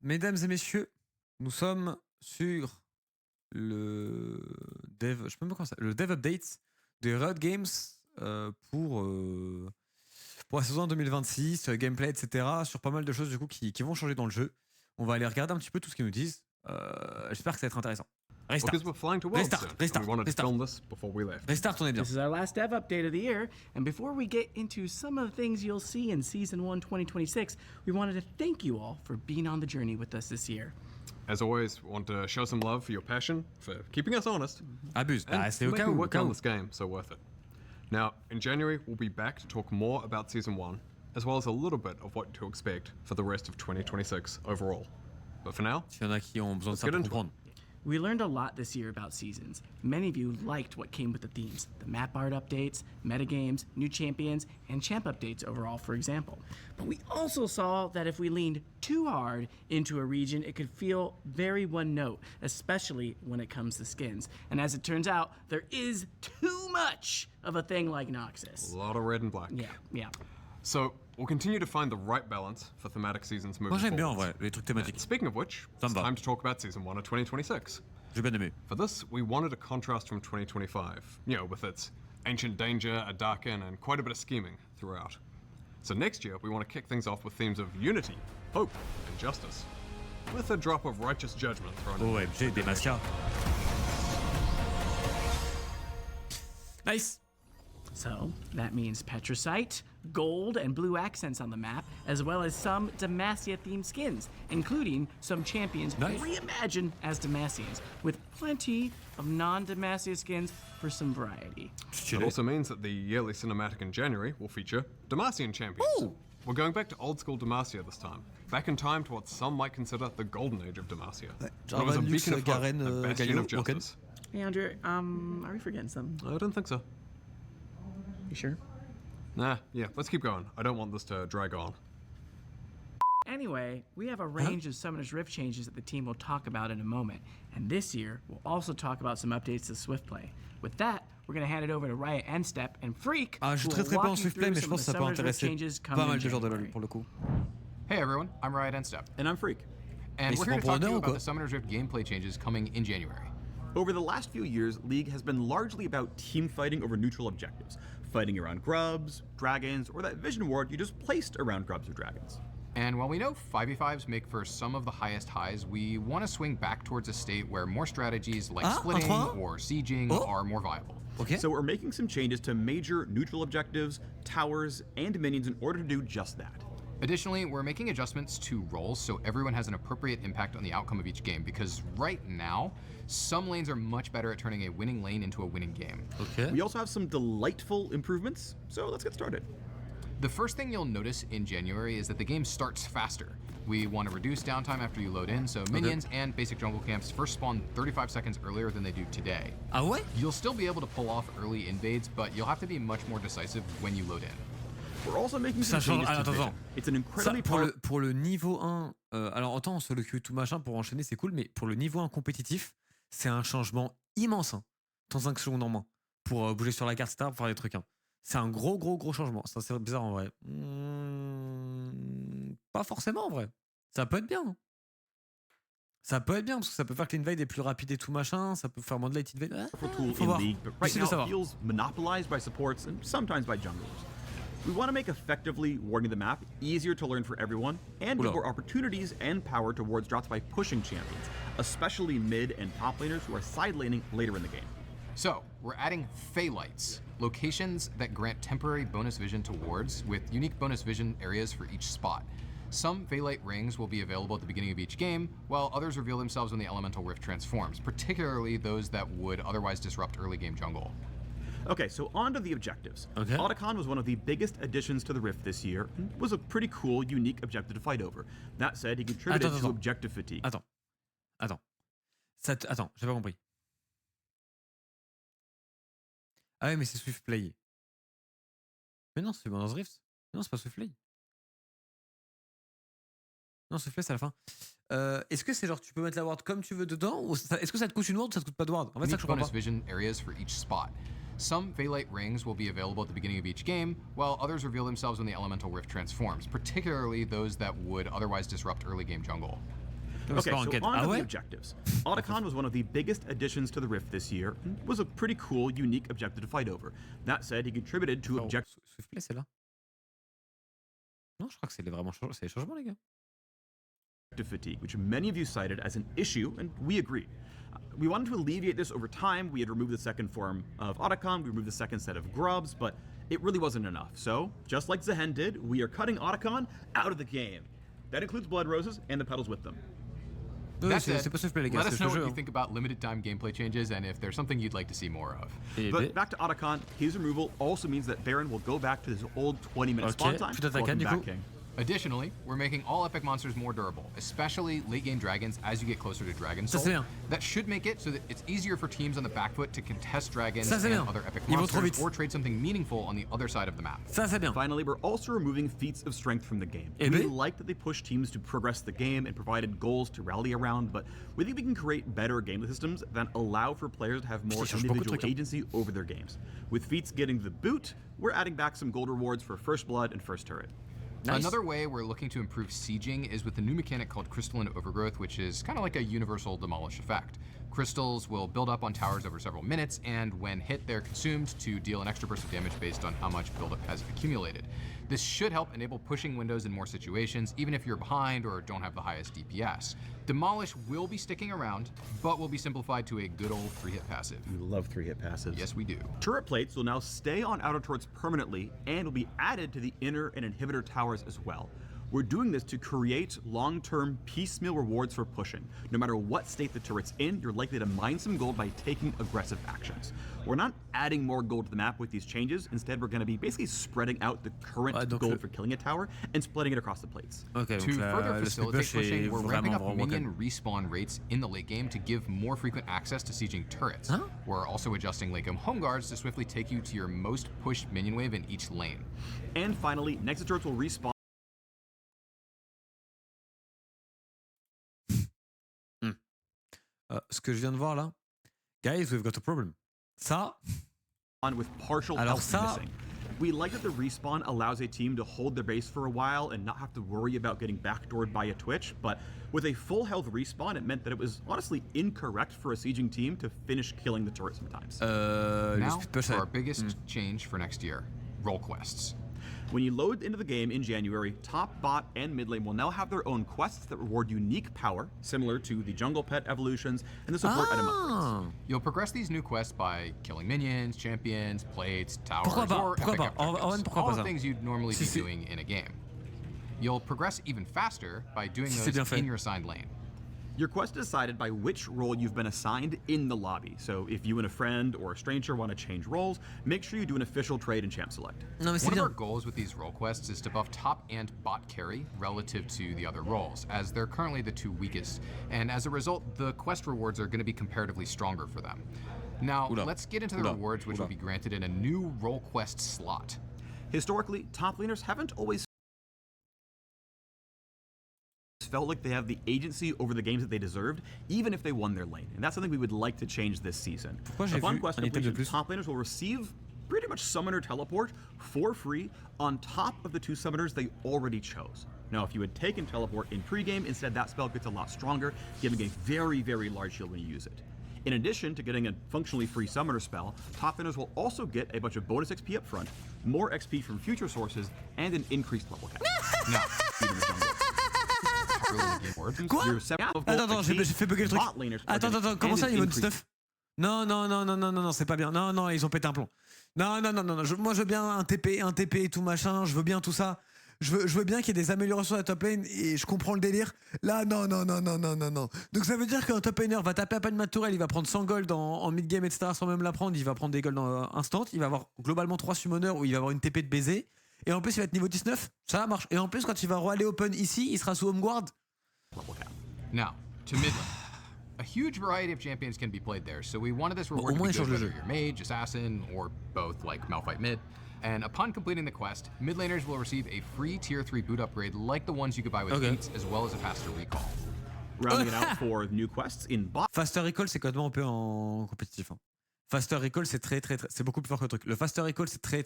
Mesdames et messieurs, nous sommes sur le dev, je sais même pas comment ça, le dev update de Riot Games pour la saison 2026, gameplay, etc. Sur pas mal de choses du coup qui vont changer dans le jeu. On va aller regarder un petit peu tout ce qu'ils nous disent. J'espère que ça va être intéressant. Restart. Because we're flying to Worlds soon, and we wanted to film this before we left. Restart, on est bien. This is our last dev update of the year, and before we get into some of the things you'll see in Season 1 2026, we wanted to thank you all for being on the journey with us this year. As always, we want to show some love for your passion, for keeping us honest, Abuse. and C'est au cas making où. work on this game so worth it. Now, in January, we'll be back to talk more about Season 1, as well as a little bit of what to expect for the rest of 2026 overall. But for now, S'il y en a qui ont besoin de ça get pour into it. comprendre. We learned a lot this year about seasons. Many of you liked what came with the themes, the map art updates, metagames, new champions, and champ updates overall, for example. But we also saw that if we leaned too hard into a region, it could feel very one note, especially when it comes to skins. And as it turns out, there is too much of a thing like Noxus. a lot of red and black. Yeah. So, we'll continue to find the right balance for thematic seasons moving Moi j'aime bien en forward. vrai les trucs thématiques. Speaking of which, Ça it's me va. time to talk about Season 1 of 2026. J'ai bien aimé. For this, we wanted a contrast from 2025, you know, with its ancient danger, a dark inn, and quite a bit of scheming throughout. So next year, we want to kick things off with themes of unity, hope, and justice, with a drop of righteous judgment thrown in. OMG, des mascas. Nice. So that means Petrocite, gold, and blue accents on the map, as well as some Demacia-themed skins, including some champions Nice. reimagined as Demacians, with plenty of non-Demacia skins for some variety. It Stylé. also means that the yearly cinematic in January will feature Demacian champions. Ooh. We're going back to old school Demacia this time, back in time to what some might consider the golden age of Demacia. When it was a Jarvan, Lux, beacon of hope, Garen, a bastion Galio, of justice. Hey, Andre, are we forgetting something? I don't think so. You sure? Nah, yeah, let's keep going. I don't want this to drag on. Anyway, we have a range of Summoner's Rift changes that the team will talk about in a moment. And this year, we'll also talk about some updates to Swiftplay. With that, we're going to hand it over to Riot Endstep and Freak, Ah, je who suis will très bon en walk you Swiftplay, through mais je some pense of que the ça peut Summoner's Rift intéresser changes pas coming mal in de joueurs de LoL January. pour le coup. Hey everyone, I'm Riot Endstep, And I'm Freak. and Ils we're se here prend to pour talk to honneur you ou about quoi? the Summoner's Rift gameplay changes coming in January. Over the last few years, League has been largely about team fighting over neutral objectives, fighting around grubs, dragons, or that vision ward you just placed around grubs or dragons. And while we know 5v5s make for some of the highest highs, we want to swing back towards a state where more strategies like Ah, splitting enfin? or sieging Oh. are more viable. Ok. So we're making some changes to major neutral objectives, towers, and minions in order to do just that. Additionally, we're making adjustments to roles so everyone has an appropriate impact on the outcome of each game, because right now, some lanes are much better at turning a winning lane into a winning game. Ok. We also have some delightful improvements, so let's get started. The first thing you'll notice in January is that the game starts faster. We want to reduce downtime after you load in, so minions and basic jungle camps first spawn 35 seconds earlier than they do today. Ah ouais? You'll still be able to pull off early invades, but you'll have to be much more decisive when you load in. We're also making some Ça change. changes to Attends, vision. attends. It's an Ça, incredibly pour, powerful. pour le niveau 1, alors autant solo queue tout machin pour enchaîner c'est cool, mais pour le niveau 1 compétitif, c'est un changement immense. Hein, 35 secondes en moins pour bouger sur la carte, etc. pour faire des trucs. Hein. C'est un gros changement. Ça c'est bizarre en vrai. Pas forcément en vrai. Ça peut être bien. Hein. Ça peut être bien parce que ça peut faire que l'invade est plus rapide et tout machin. Ça peut faire moins de light invade. Tool Faut in voir. League, but right J'essaie de now savoir. it feels monopolized by supports and sometimes by junglers. We want to make effectively warding the map easier to learn for everyone, and give Oula. more opportunities and power towards drops by pushing champions, especially mid and top laners who are side laning later in the game. So, we're adding Phaelites, locations that grant temporary bonus vision to wards with unique bonus vision areas for each spot. Some Phaelite rings will be available at the beginning of each game, while others reveal themselves when the Elemental Rift transforms, particularly those that would otherwise disrupt early game jungle. Okay, so on to the objectives. Okay. Otacon was one of the biggest additions to the Rift this year, and was a pretty cool, unique objective to fight over. That said, he contributed Attends, to attends. objective fatigue. Attends. Attends, j'ai pas compris. Ah ouais, mais c'est Swiftplay. Mais non, c'est dans Rift. Non, c'est pas Swiftplay. Non, Swiftplay, c'est à la fin. Est-ce que c'est genre tu peux mettre la ward comme tu veux dedans ou est-ce que ça te coûte une ward ou ça te coûte pas de ward? En fait, ça Unique je comprends bonus pas. vision areas for each spot. Some Phaelite rings will be available at the beginning of each game, while others reveal themselves when the Elemental Rift transforms, particularly those that would otherwise disrupt early game jungle. Okay, so enquête. on Ah to the ouais? objectives. Otacon was one of the biggest additions to the Rift this year, and was a pretty cool, unique objective to fight over. That said, he contributed to Oh, objective Swiftplay, c'est là. Non, je crois que c'est les changements, les gars. fatigue, which many of you cited as an issue, and we agree. We wanted to alleviate this over time. We had removed the second form of Otacon, we removed the second set of grubs, but it really wasn't enough. So, just like Zehen did, we are cutting Otacon out of the game. That includes Blood Roses and the petals with them. That C'est said, pas Swiftplay, les gars, let c'est us le know what jeu. you think about limited time gameplay changes and if there's something you'd like to see more of. But back to Otacon, his removal also means that Baron will go back to his old 20-minute spawn time. Tout à fait, Welcome du back, coup. King. Additionally, we're making all epic monsters more durable, especially late game dragons as you get closer to Dragon Ça, Soul. c'est bien. That should make it so that it's easier for teams on the back foot to contest dragons Ça, c'est and bien. other epic Ils vont trop monsters vite. or trade something meaningful on the other side of the map. Ça, c'est bien. Finally, we're also removing feats of strength from the game. Eh We ben. like that they push teams to progress the game and provided goals to rally around, but we think we can create better game systems that allow for players to have more Ça change beaucoup de individual trucs, hein. agency over their games. With feats getting the boot, we're adding back some gold rewards for First Blood and First Turret. Nice. Another way we're looking to improve sieging is with a new mechanic called Crystalline Overgrowth, which is kind of like a universal demolish effect. Crystals will build up on towers over several minutes, and when hit, they're consumed to deal an extra burst of damage based on how much buildup has accumulated. This should help enable pushing windows in more situations, even if you're behind or don't have the highest DPS. Demolish will be sticking around, but will be simplified to a good old 3-hit passive. We love 3-hit passives. Yes, we do. Turret plates will now stay on outer turrets permanently and will be added to the inner and inhibitor towers as well. We're doing this to create long-term piecemeal rewards for pushing. No matter what state the turret's in, you're likely to mine some gold by taking aggressive actions. We're not adding more gold to the map with these changes. Instead, we're going to be basically spreading out the current Ouais, donc gold for killing a tower and splitting it across the plates. Ok, To donc further le facilitate Swiftplay, c'est pushing, we're ramping vraiment, up vraiment minion respawn rates in the late game to give more frequent access to sieging turrets. Huh? We're also adjusting late game home guards to swiftly take you to your most pushed minion wave in each lane. And finally, next turrets will respawn Ce que je viens de voir là, guys, we've got a problem. Ça, with partial Alors health ça- missing. We like that the respawn allows a team to hold their base for a while and not have to worry about getting backdoored by a Twitch, but with a full health respawn, it meant that it was honestly incorrect for a sieging team to finish killing the turret sometimes. le Now, speed push, for our biggest change for next year, role quests. When you load into the game in January, top, bot, and mid lane will now have their own quests that reward unique power, similar to the jungle pet evolutions and the support item upgrades. Ah, You'll progress these new quests by killing minions, champions, plates, towers, Pourquoi pas? or Pourquoi epic pas? En objectives. vrai, pourquoi All pas the ça? things you'd normally Si be c'est- doing in a game. You'll progress even faster by doing Si c'est bien those fait. in your assigned lane. Your quest is decided by which role you've been assigned in the lobby. So if you and a friend or a stranger want to change roles, make sure you do an official trade in Champ Select. non mais c'est One of bien. our goals with these role quests is to buff top and bot carry relative to the other roles, as they're currently the two weakest, and as a result, the quest rewards are going to be comparatively stronger for them. Now, Oula. let's get into the Oula. rewards which Oula. will be granted in a new role quest slot. Historically, top laners haven't always felt like they have the agency over the games that they deserved, even if they won their lane. And that's something we would like to change this season. Pourquoi j'ai Upon vu quest un item de completion, plus? top laners will receive pretty much Summoner Teleport for free on top of the 2 summoners they already chose. Now, if you had taken Teleport in pregame, instead that spell gets a lot stronger, giving a very, very large shield when you use it. In addition to getting a functionally free summoner spell, top laners will also get a bunch of bonus XP up front, more XP from future sources, and an increased level cap. Now, Even the jungle. early in the game rewards. Quoi? Your 7 of gold Attends, XP, j'ai fait bugger le truc. bot laners are Attends, getting attends, comment ça, an niveau increased 19? Non, non, non, non, non, non, non, c'est pas bien. Non, non, ils ont pété un plomb. Non, non, non, non, non. Moi je veux bien un TP et tout machin, je veux bien tout ça. Je veux bien qu'il y ait des améliorations à la top lane et je comprends le délire. Là, non, non, non, non, non, non, non. Donc ça veut dire qu'un top laner va taper à peine ma tourelle, il va prendre 100 gold en mid-game, etc. sans même la prendre, il va prendre des gold instant. Il va avoir globalement 3 summoners où il va avoir une TP de baiser. Et en plus, il va être niveau 19, ça marche. Et en plus, quand il va aller open ici, il sera sous home guard. level cap. Now, to mid lane. A huge variety of champions can be played there, so we wanted this reward au to moins, be il good change le whether jeu. you're mage, assassin, or both, like Malphite mid. And upon completing the quest, mid laners will receive a free tier 3 boot upgrade like the ones you could buy with Okay. feats, as well as a faster recall. Rounding it out for new quests in bot Faster recall, c'est complètement OP en compétitif. Hein. Faster recall, c'est c'est beaucoup plus fort que le truc. Le faster recall, c'est très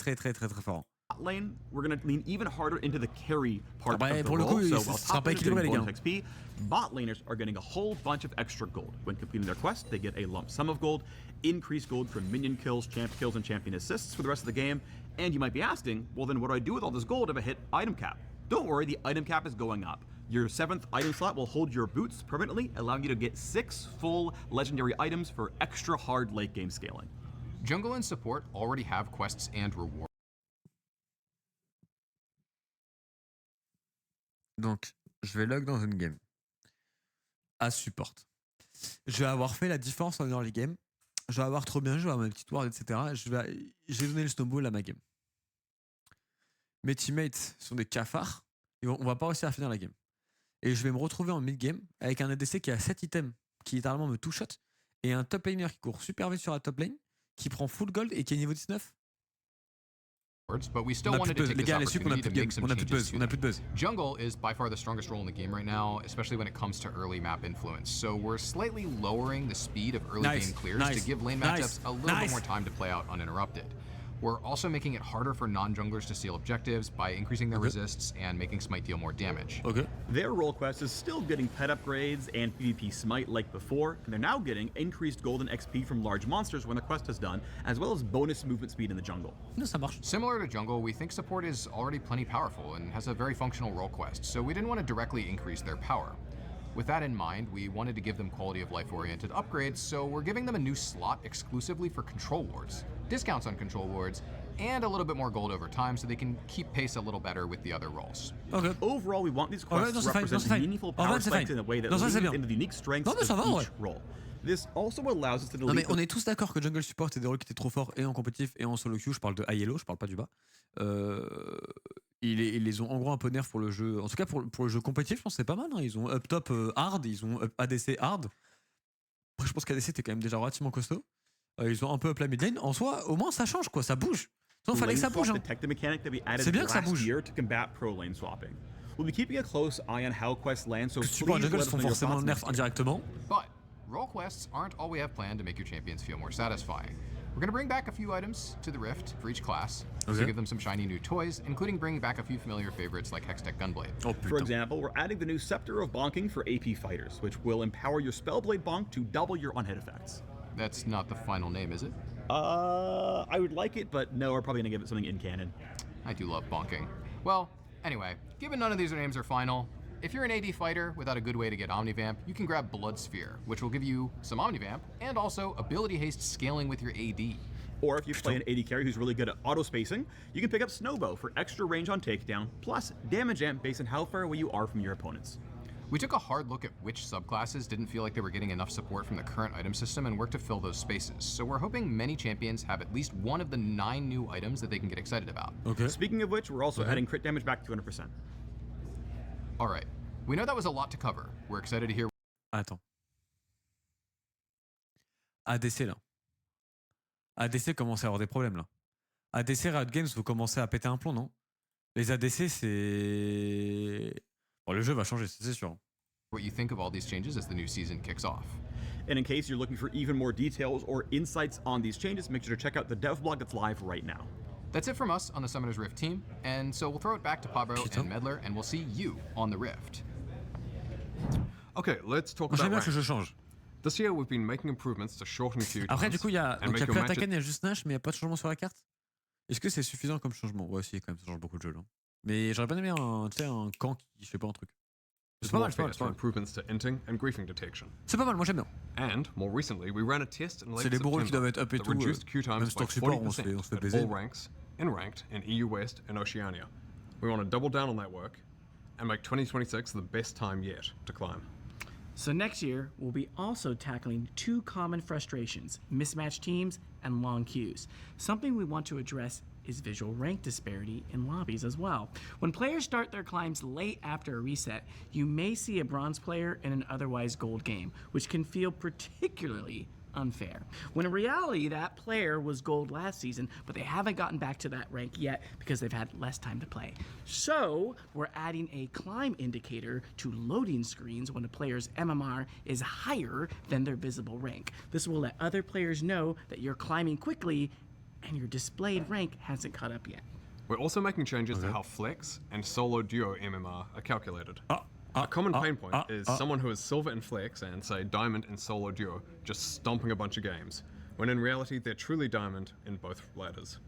fort. Bot lane, we're going to lean even harder into the carry part Ah bah, of the pour le role. coup, So ce while sera top pas laners are équilibré, getting les bonus XP, bot laners are getting a whole bunch of extra gold. When completing their quest, they get a lump sum of gold, increased gold from minion kills, champ kills, and champion assists for the rest of the game. And you might be asking, well then what do I do with all this gold if I hit item cap? Don't worry, the item cap is going up. Your 7th item slot will hold your boots permanently, allowing you to get 6 full legendary items for extra hard late game scaling. Jungle and support already have quests and rewards. Donc, je vais log dans une game. À support. Je vais avoir fait la différence en early game. Je vais avoir trop bien joué à ma petite ward, etc. J'ai donné le snowball à ma game. Mes teammates sont des cafards. On va pas réussir à finir la game. Et je vais me retrouver en mid-game avec un ADC qui a 7 items, qui littéralement me two-shot, et un top laner qui court super vite sur la top lane, qui prend full gold et qui est niveau 19. But we still On a wanted plus to de buzz. take Les this gars, les sup, on a opportunity plus to de make game. some On a plus de changes buzz. to On a them. plus de buzz. Jungle is by far the strongest role in the game right now, especially when it comes to early map influence. So we're slightly lowering the speed of early game clears to give lane matchups a little bit more time to play out uninterrupted. We're also making it harder for non-junglers to steal objectives by increasing their resists and making Smite deal more damage. Ok. Their role quest is still getting pet upgrades and PvP smite like before, and they're now getting increased golden XP from large monsters when the quest is done, as well as bonus movement speed in the jungle. Non, ça marche. Similar to jungle, we think support is already plenty powerful and has a very functional role quest, so we didn't want to directly increase their power. With that in mind, we wanted to give them quality of life oriented upgrades, so we're giving them a new slot exclusively for control wards, discounts on control wards, and a little bit more gold over time so they can keep pace a little better with the other roles. Ok. Overall, we want these Ouais, quests non, to c'est fine, non, represent c'est fine. meaningful En power vrai, c'est spikes fine. in a way that Non, ça, c'est leans bien. into the unique strengths Non, mais ça of va, each ouais. role. This also allows us to Non, delete mais on est tous d'accord que jungle support est des rôles qui étaient trop forts et en compétitif et en solo queue. Je parle de high elo, je parle pas du bas. Ils les ont en gros un peu nerf pour le jeu. En tout cas, pour le jeu compétitif, je pense que c'est pas mal. Hein. Ils ont up top hard, ils ont up ADC hard. Après, je pense qu'ADC était quand même déjà relativement costaud. Ils ont un peu up la mid lane. En soi, au moins, ça change, quoi. Ça bouge. Il fallait que ça bouge. Hein. C'est bien que ça bouge. year to combat pro lane swapping. We'll be keeping a close eye on how quests land, so Support et please jungle let se us font know your forcément thoughts nerf next year. indirectement. But role quests aren't all we have planned to make your champions feel more satisfying. We're going to bring back a few items to the Rift for each class, to Okay. give them some shiny new toys, including bringing back a few familiar favorites like Hextech Gunblade. Oh For putain. example, we're adding the new Scepter of Bonking for AP fighters, which will empower your Spellblade Bonk to double your on-hit effects. That's not the final name, is it? I would like it, but no, we're probably gonna give it something in canon. I do love bonking. Well, anyway, given none of these names are final, if you're an AD fighter without a good way to get Omnivamp, you can grab Blood Sphere, which will give you some Omnivamp and also ability haste scaling with your AD. Or if you play an AD carry who's really good at auto spacing, you can pick up Snowbow for extra range on takedown, plus damage amp based on how far away you are from your opponents. We took a hard look at which subclasses didn't feel like they were getting enough support from the current item system and worked to fill those spaces. So we're hoping many champions have at least one of the 9 new items that they can get excited about. Ok. Speaking of which, we're also adding crit damage back to 200%. All right, we know that was a lot to cover. We're excited to hear. Attends. ADC là. ADC commence à avoir des problèmes là. ADC Riot Games, vous commencez à péter un plomb, non? Les ADC, c'est. Bon, le jeu va changer, c'est sûr. What you think of all these changes as the new season kicks off. And in case you're looking for even more details or insights on these changes, make sure to check out the dev blog that's live right now. That's it from us on the Summoners Rift team, and so we'll throw it back to Pablo and Medler, and we'll see you on the Rift. Okay, let's talk Moi, j'aime about bien que le jeu rank. change. This year we've been making improvements to shorten queue Après, times du coup, il y a. and Donc, il y make a your plus matches. Attacken, il y a juste Nash, mais il n'y a pas de changement sur la carte. Est-ce que c'est suffisant comme changement? Ouais, si, quand même, ça change beaucoup de jeu là. Mais j'aurais bien aimé un camp qui. Je sais pas, un truc. C'est pas mal, c'est pas mal. for improvements to inting and griefing detection. C'est pas mal, moi j'aime bien. And more recently, we ran a test in late C'est les beaux rôles qui September doivent être up et that tout. reduced queue times Même by stock support, on se 40% fait at baiser. all ranks, in ranked, in EU West and Oceania. We want to double down on that work and make 2026 the best time yet to climb. So next year, we'll be also tackling 2 common frustrations, mismatched teams and long queues. Something we want to address is visual rank disparity in lobbies as well. When players start their climbs late after a reset, you may see a bronze player in an otherwise gold game, which can feel particularly unfair. When in reality, that player was gold last season, but they haven't gotten back to that rank yet because they've had less time to play. So, we're adding a climb indicator to loading screens when a player's MMR is higher than their visible rank. This will let other players know that you're climbing quickly and your displayed rank hasn't caught up yet. We're also making changes to how flex and solo duo MMR are calculated. A common pain point is someone who is silver in flex and, say, diamond in solo duo just stomping a bunch of games, when in reality they're truly diamond in both ladders.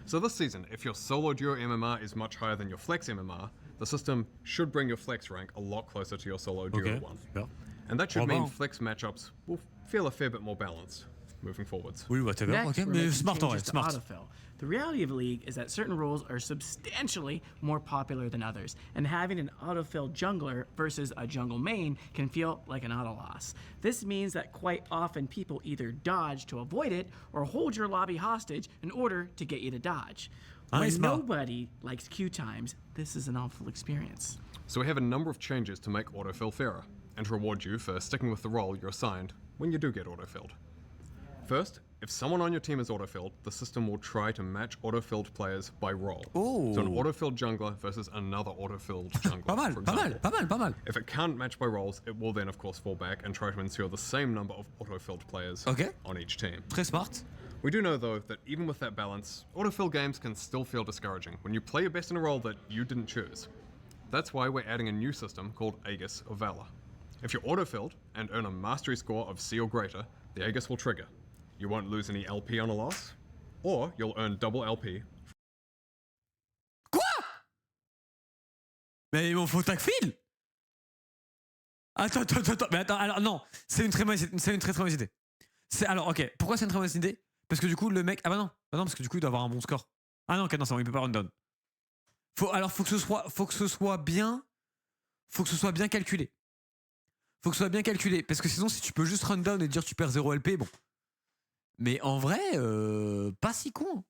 So this season, if your solo duo MMR is much higher than your flex MMR, the system should bring your flex rank a lot closer to your solo duo one. Yeah. And that should mean flex matchups will feel a fair bit more balanced moving forwards. Oui, whatever. Next, Ok, we're mais making smart, changes ouais, to smart. autofill. The reality of League is that certain roles are substantially more popular than others, and having an autofill jungler versus a jungle main can feel like an auto loss. This means that quite often people either dodge to avoid it or hold your lobby hostage in order to get you to dodge. When smart. nobody likes queue times, this is an awful experience. So we have a number of changes to make autofill fairer, and to reward you for sticking with the role you're assigned when you do get autofilled. First, if someone on your team is autofilled, the system will try to match autofilled players by role. Oh. So an autofilled jungler versus another autofilled jungler. Pas mal, for pas mal, example. pas mal, pas mal. If it can't match by roles, it will then of course fall back and try to ensure the same number of autofilled players Okay. on each team. Très smart. We do know though that even with that balance, autofill games can still feel discouraging when you play your best in a role that you didn't choose. That's why we're adding a new system called Aegis of Valor. If you're autofilled and earn a mastery score of C or greater, the Aegis will trigger. You won't lose any LP on a loss, or you'll earn double LP. Quoi? Mais il m'en faut ta file. Attends. Mais attends, alors non, c'est une très mauvaise idée. Alors, ok, pourquoi c'est une très mauvaise idée? Parce que du coup, le mec. Ah bah non, parce que du coup, il doit avoir un bon score. Ah non, ok, non, c'est bon, il peut pas run down. Faut que ce soit bien. Faut que ce soit bien calculé. Parce que sinon, si tu peux juste run down et dire tu perds 0 LP, bon. Mais en vrai, pas si con.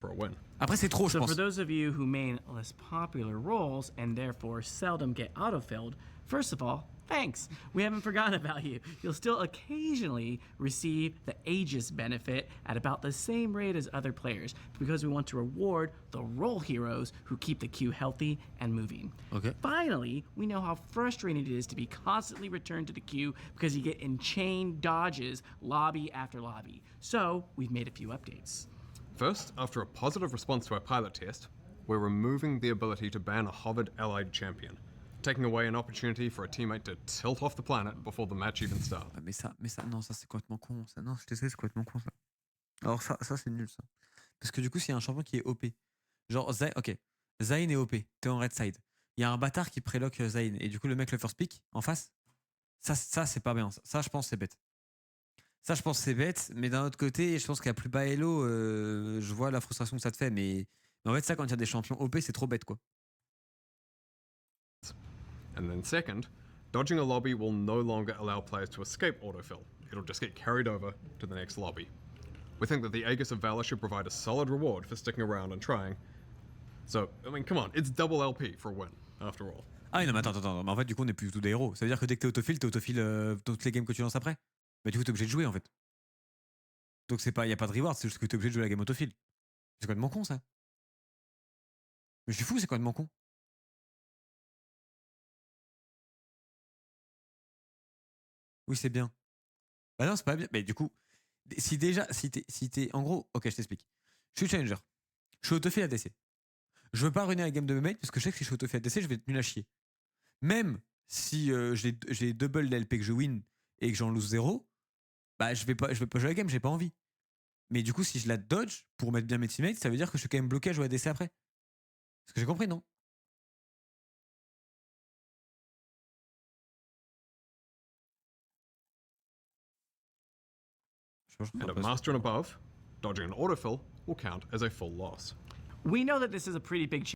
For a win. Après, c'est trop, je So pense. for those of you who main less popular roles and therefore seldom get autofilled, first of all, thanks. We haven't forgotten about you. You'll still occasionally receive the Aegis benefit at about the same rate as other players because we want to reward the role heroes who keep the queue healthy and moving. Okay. Finally, we know how frustrating it is to be constantly returned to the queue because you get enchained dodges lobby after lobby. So we've made a few updates. First, after a positive response to our pilot test, we're removing the ability to ban a hovered allied champion, taking away an opportunity for a teammate to tilt off the planet before the match even starts. Mais ça, non, ça c'est complètement con. Ça, non, je te sais, c'est complètement con ça. Alors ça c'est nul ça. Parce que du coup, s'il y a un champion qui est OP, genre Zayn est OP, t'es en red side. Il y a un bâtard qui préloque Zayn et du coup le mec le first pick en face. Ça c'est pas bien. Ça je pense c'est bête. Mais d'un autre côté, je pense qu'à plus bas elo, je vois la frustration que ça te fait. Mais en fait, ça, quand il y a des champions OP, c'est trop bête, quoi. And then second, dodging a lobby will no longer allow players to escape autofill. It'll just get carried over to the next lobby. We think that the Aegis of Valor should provide a solid reward for sticking around and trying. So, I mean, come on, it's double LP for a win, after all. Ah non, mais attends. Mais en fait, du coup, on n'est plus du tout des héros. Ça veut dire que dès que t'es autofill toutes les games que tu lances après. Bah, du coup, t'es obligé de jouer, en fait. Donc, il n'y a pas de reward, c'est juste que t'es obligé de jouer la game autofill. C'est complètement con, ça. Mais je suis fou, c'est complètement con. Oui, c'est bien. Bah non, c'est pas bien. Mais du coup, si t'es. En gros, ok, je t'explique. Je suis challenger. Je suis autofill ADC. Je veux pas ruiner la game de mes mates parce que je sais que si je suis autofill ADC, je vais être nul à chier. Même si j'ai double l'LP que je win et que j'en lose 0, bah je vais pas jouer la game, j'ai pas envie. Mais du coup, si je la dodge pour mettre bien mes teammates, ça veut dire que je suis quand même bloqué à jouer ADC après. Est-ce que j'ai compris, non? And at Master and above, dodging an autofill will count as a full loss. We know that this is a pretty big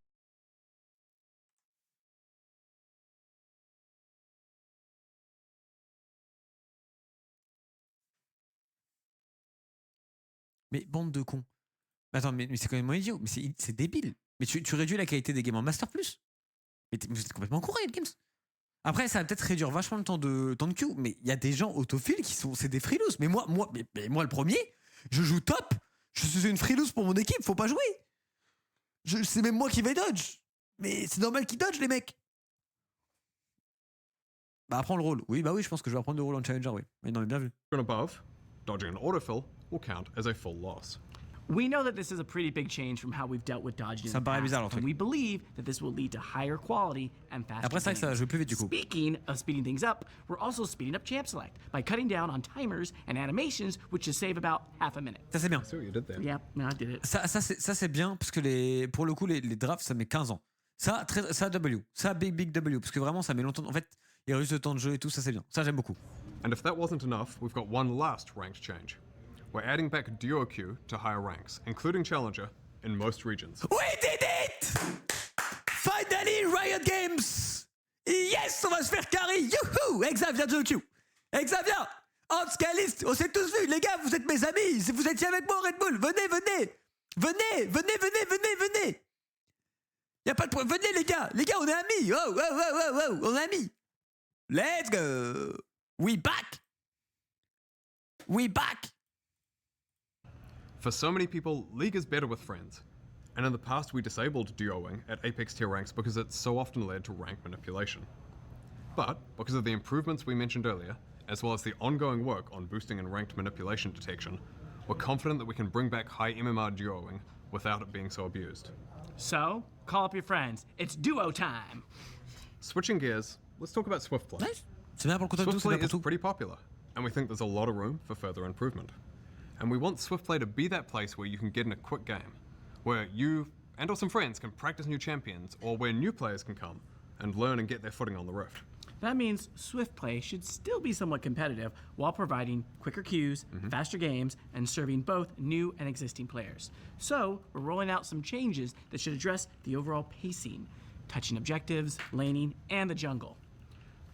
Mais bande de cons. Attends, mais c'est quand même idiot. Mais c'est débile. Mais tu réduis la qualité des games en Master Plus. Mais vous êtes complètement con, Riot Games. Après, ça va peut-être réduire vachement le temps de queue, mais il y a des gens autophiles qui sont. C'est des frilous. Mais moi le premier, je joue top. Je suis une frilous pour mon équipe, faut pas jouer. C'est même moi qui vais dodge. Mais c'est normal qu'ils dodge, les mecs. Bah, apprends le rôle. Oui, bah oui, je pense que je vais apprendre le rôle en challenger, oui. Mais non, mais bien vu. And above, dodging an autofill will count as a full loss. We know that this is a pretty big change from how we've dealt with dodging in Ça me the paraît past, bizarre, le and truc. we believe that this will lead to higher quality and faster Après, c'est vrai que ça va games. jouer plus vite, du coup. Speaking of speeding things up, we're also speeding up Champ Select by cutting down on timers and animations, which should save about half a minute. Ça, c'est bien. See what you did there. Yeah, no, I did it. Ça c'est bien, parce que pour le coup, les drafts, ça met 15 ans. Ça, W. Ça, big W. Parce que vraiment, ça met longtemps. En fait, il y a eu ce temps de jeu et tout, ça, c'est bien. Ça, j'aime beaucoup. And if that wasn't enough, we've got one last ranked change. We're adding back duo queue to higher ranks, including Challenger, in most regions. We did it! Finally, Riot Games! Yes, on va se faire carry! Youhou! Xavier Joku! Xavier! Hans Calist! On s'est tous vus, les gars, vous êtes mes amis! Si vous étiez avec moi au Red Bull, venez! Venez! Y'a pas de problème, venez les gars, on est amis! Oh, on est amis! Let's go! We back! For so many people, League is better with friends. And in the past, we disabled duoing at Apex tier ranks because it so often led to rank manipulation. But because of the improvements we mentioned earlier, as well as the ongoing work on boosting and ranked manipulation detection, we're confident that we can bring back high MMR duoing without it being so abused. So, call up your friends. It's duo time. Switching gears, let's talk about Swift Play. Nice. C'est bien pour le contact Swift c'est Play bien is pour tout. pretty popular, and we think there's a lot of room for further improvement. And we want Swift Play to be that place where you can get in a quick game, where you and or some friends can practice new champions, or where new players can come and learn and get their footing on the Rift. That means Swift Play should still be somewhat competitive while providing quicker queues, faster games, and serving both new and existing players. So, we're rolling out some changes that should address the overall pacing, touching objectives, laning, and the jungle.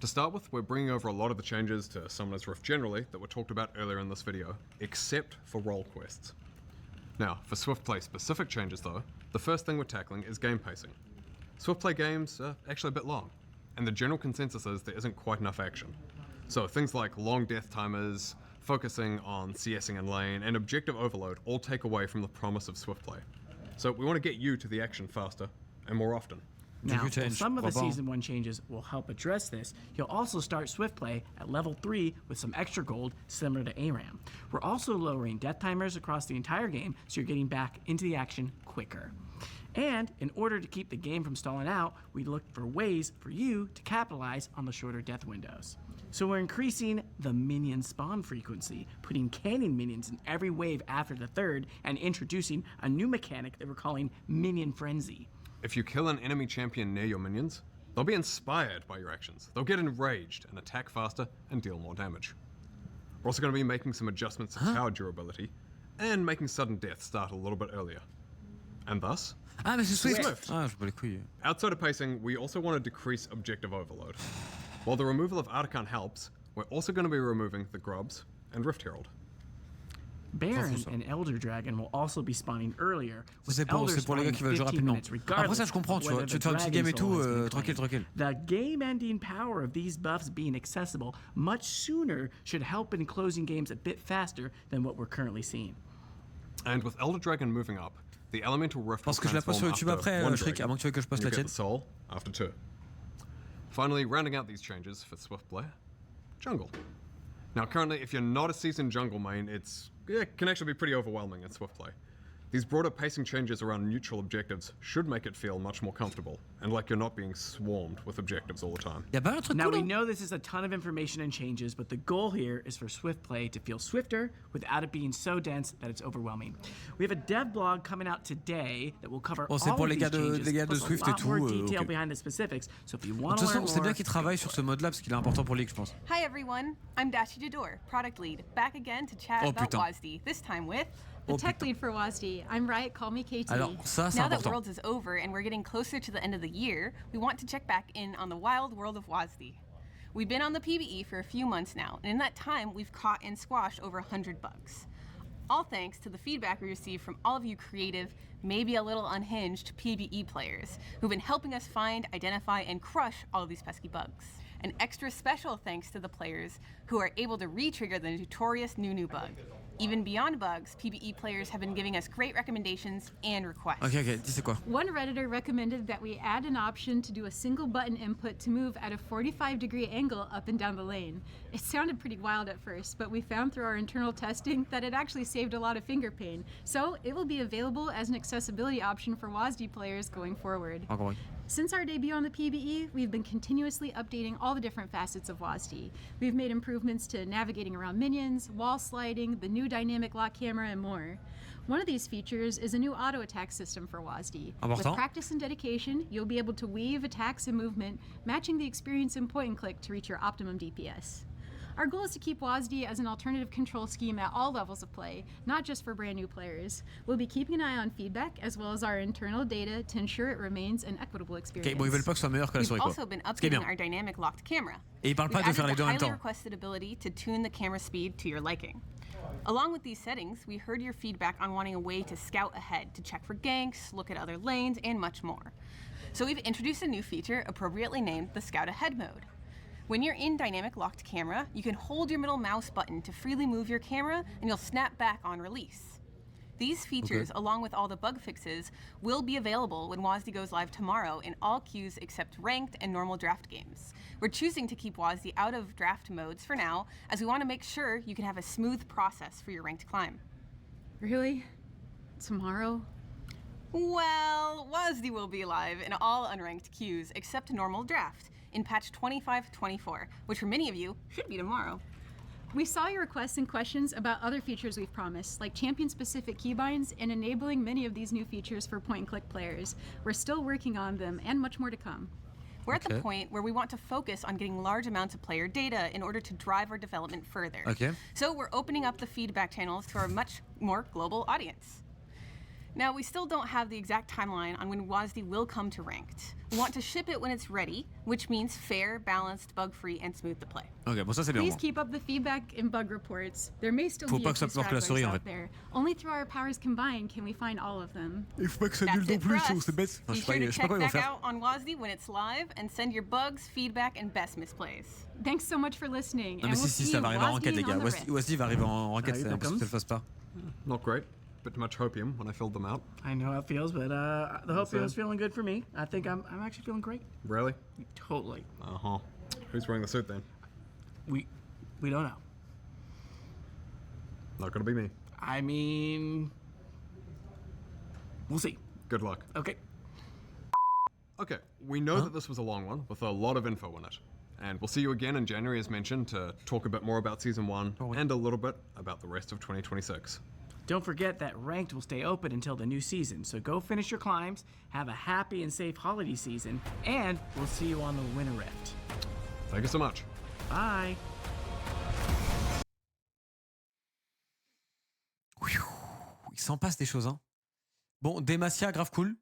To start with, we're bringing over a lot of the changes to Summoner's Rift generally that were talked about earlier in this video, except for role quests. Now, for Swift Play specific changes though, the first thing we're tackling is game pacing. Swift Play games are actually a bit long, and the general consensus is there isn't quite enough action. So things like long death timers, focusing on CSing in lane, and objective overload all take away from the promise of Swift Play. So we want to get you to the action faster and more often. Now, while change. some of the Bravo. Season 1 changes will help address this, you'll also start Swift Play at level 3 with some extra gold similar to ARAM. We're also lowering death timers across the entire game so you're getting back into the action quicker. And in order to keep the game from stalling out, we look for ways for you to capitalize on the shorter death windows. So we're increasing the minion spawn frequency, putting cannon minions in every wave after the third, and introducing a new mechanic that we're calling Minion Frenzy. If you kill an enemy champion near your minions, they'll be inspired by your actions. They'll get enraged and attack faster and deal more damage. We're also going to be making some adjustments to tower durability and making sudden death start a little bit earlier. And thus, Ah, mais c'est Swift! Swift. Ah, je bats les couilles. outside of pacing, we also want to decrease objective overload. While the removal of Artican helps, we're also going to be removing the Grubs and Rift Herald. Baron and Elder Dragon will also be spawning earlier, with C'est pour Elder les gars qui veulent jouer spawning 15 rapidement. minutes regardless Après ça, je comprends, of tu vois. whether Tu the te fais un petit game et Dragon Soul tout, has been tranquille, claimed. tranquille. The game-ending power of these buffs being accessible much sooner should help in closing games a bit faster than what we're currently seeing. And with Elder Dragon moving up, the Elemental Rift Parce will que je la poste sur transform YouTube after après, one Shriek, dragon, à moins que tu veuilles que je poste and la you get tienne. the soul after 2. Finally, rounding out these changes for Swift Play, Jungle. Now currently, if you're not a seasoned jungle main, it can actually be pretty overwhelming in Swift Play. These broader pacing changes around neutral objectives should make it feel much more comfortable, and like you're not being swarmed with objectives all the time. Y'a pas un truc Now cool, we hein? know this is a ton of information and changes, but the goal here is for Swift Play to feel swifter without it being so dense that it's overwhelming. We have a dev blog coming out today that will cover Bon, c'est all pour of les these gars de- changes, les gars de plus a Swift et lot tout, more detail ok. behind the specifics. So if you De want toute to learn façon, c'est more, bien qu'ils travaillent sur ce mode-là parce qu'il est important pour League, je pense. Hi everyone, I'm Dashi Jador, product lead, back again to chat Oh, about putain. WASD, this time with... The tech lead for WASD. I'm Riot, call me KT. Alors, ça, c'est Now that important. Worlds is over and we're getting closer to the end of the year, we want to check back in on the wild world of WASD. We've been on the PvE for a few months now, and in that time, we've caught and squashed over 100 bugs. All thanks to the feedback we received from all of you creative, maybe a little unhinged PvE players who've been helping us find, identify, and crush all of these pesky bugs. An extra special thanks to the players who are able to re-trigger the notorious Nunu bug. Even beyond bugs, PvE players have been giving us great recommendations and requests. Ok, dis c'est quoi? One Redditor recommended that we add an option to do a single button input to move at a 45-degree angle up and down the lane. It sounded pretty wild at first, but we found through our internal testing that it actually saved a lot of finger pain. So it will be available as an accessibility option for WASD players going forward. Encore oui. Since our debut on the PBE, we've been continuously updating all the different facets of WASD. We've made improvements to navigating around minions, wall sliding, the new dynamic lock camera, and more. One of these features is a new auto attack system for WASD. With Important. practice and dedication, you'll be able to weave attacks and movement, matching the experience in point and click to reach your optimum DPS. Our goal is to keep WASD as an alternative control scheme at all levels of play, not just for brand new players. We'll be keeping an eye on feedback as well as our internal data to ensure it remains an equitable experience. Ok, bon, ils veulent pas que ce soit meilleur que la We've souris, quoi. also been Ce qui est bien. updating our dynamic locked camera. Et ils parlent pas We've de faire added les deux the en même highly temps. requested ability to tune the camera speed to your liking. Along with these settings, we heard your feedback on wanting a way to scout ahead, to check for ganks, look at other lanes, and much more. So we've introduced a new feature appropriately named the Scout Ahead mode. When you're in dynamic locked camera, you can hold your middle mouse button to freely move your camera and you'll snap back on release. These features, along with all the bug fixes, will be available when WASD goes live tomorrow in all queues except ranked and normal draft games. We're choosing to keep WASD out of draft modes for now, as we want to make sure you can have a smooth process for your ranked climb. Really? Tomorrow? Well, WASD will be live in all unranked queues except normal draft in patch 25.24, which for many of you should be tomorrow. We saw your requests and questions about other features we've promised, like champion-specific keybinds and enabling many of these new features for point-and-click players. We're still working on them, and much more to come. We're at the Okay. point where we want to focus on getting large amounts of player data in order to drive our development further. Ok. So we're opening up the feedback channels to our much more global audience. Now, we still don't have the exact timeline on when WASD will come to ranked. We want to ship it when it's ready, which means fair, balanced, bug-free, and smooth to play. Ok, bon, ça c'est bien. Please Bon. keep up the feedback and bug reports. There may still Faut be pas a que ça few planque la souris, stragglers en out fait. there. Only through our powers combined can we find all of them. Il faut pas que ça That's nulle non it for plus, us. sinon c'est bête. Enfin, Be je sais pas, sure to je sais pas check quoi ils vont back faire. out on WASD when it's live and send your bugs, feedback, and best misplays. Thanks so much for listening. Non and mais we'll si, see ça you va arriver en WASD ranked, les on gars. the rift. Wasti va arriver en ranked, Ah, c'est here impossible comes. que ça le fasse pas. Not great. Bit too much hopium when I filled them out. I know how it feels, but the hope So- feels feeling good for me. I think I'm actually feeling great. Really? Totally. Uh-huh. Who's wearing the suit then? We don't know. Not gonna be me. I mean, we'll see. Good luck. Okay. Okay, we know that this was a long one with a lot of info in it. And we'll see you again in January, as mentioned, to talk a bit more about Season 1 and a little bit about the rest of 2026. Don't forget that ranked will stay open until the new season. So go finish your climbs, have a happy and safe holiday season, and we'll see you on the Winter Rift. Thank you so much. Bye. Il s'en passe des choses, hein. Bon, Demacia, grave cool.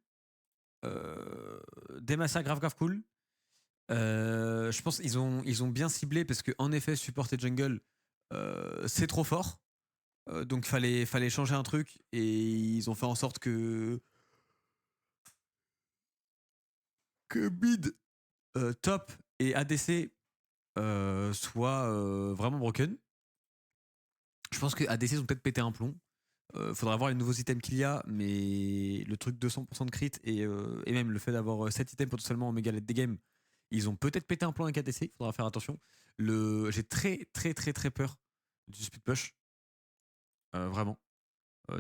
Demacia, grave cool. Je pense qu'ils ont bien ciblé parce que en effet, support et jungle, c'est trop fort. Donc fallait changer un truc et ils ont fait en sorte que mid, top et ADC soient vraiment broken. Je pense que ADC ils ont peut-être pété un plomb. Faudra voir les nouveaux items qu'il y a, mais le truc 200% de crit et même le fait d'avoir 7 items potentiellement en méga late des games, ils ont peut-être pété un plomb avec ADC, il faudra faire attention. J'ai très peur du split push. Vraiment.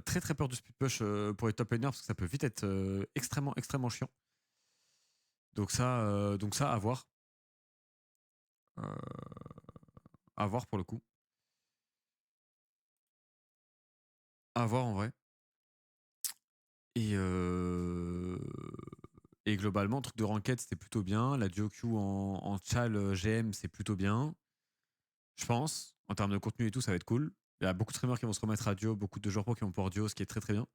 Très peur du split push pour les top laners parce que ça peut vite être extrêmement chiant. Donc ça à voir. À voir pour le coup. À voir en vrai. Et globalement, truc de ranked, c'était plutôt bien. La duo queue en chal GM, c'est plutôt bien. Je pense. En termes de contenu et tout, ça va être cool. Il y a beaucoup de streamers qui vont se remettre à duo, beaucoup de joueurs pro qui vont pouvoir duo, ce qui est très bien.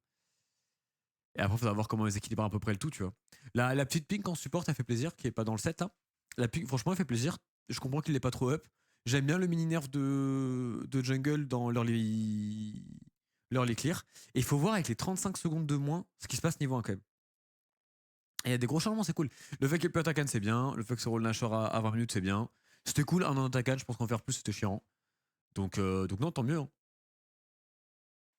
Et après, il faudra voir comment ils équilibrent à peu près le tout, tu vois. La petite pink en support, elle fait plaisir, qui est pas dans le set. Hein. La pink, franchement, elle fait plaisir. Je comprends qu'il n'est pas trop up. J'aime bien le mini nerf de jungle dans l'early clear. Et il faut voir avec les 35 secondes de moins ce qui se passe niveau 1 quand même. Et il y a des gros changements, c'est cool. Le fait qu'il peut attaquer, c'est bien. Le fait que ce rôle Nashor à 20 minutes, c'est bien. C'était cool, un en attaque, je pense qu'en faire plus c'était chiant. Donc non, tant mieux. Hein.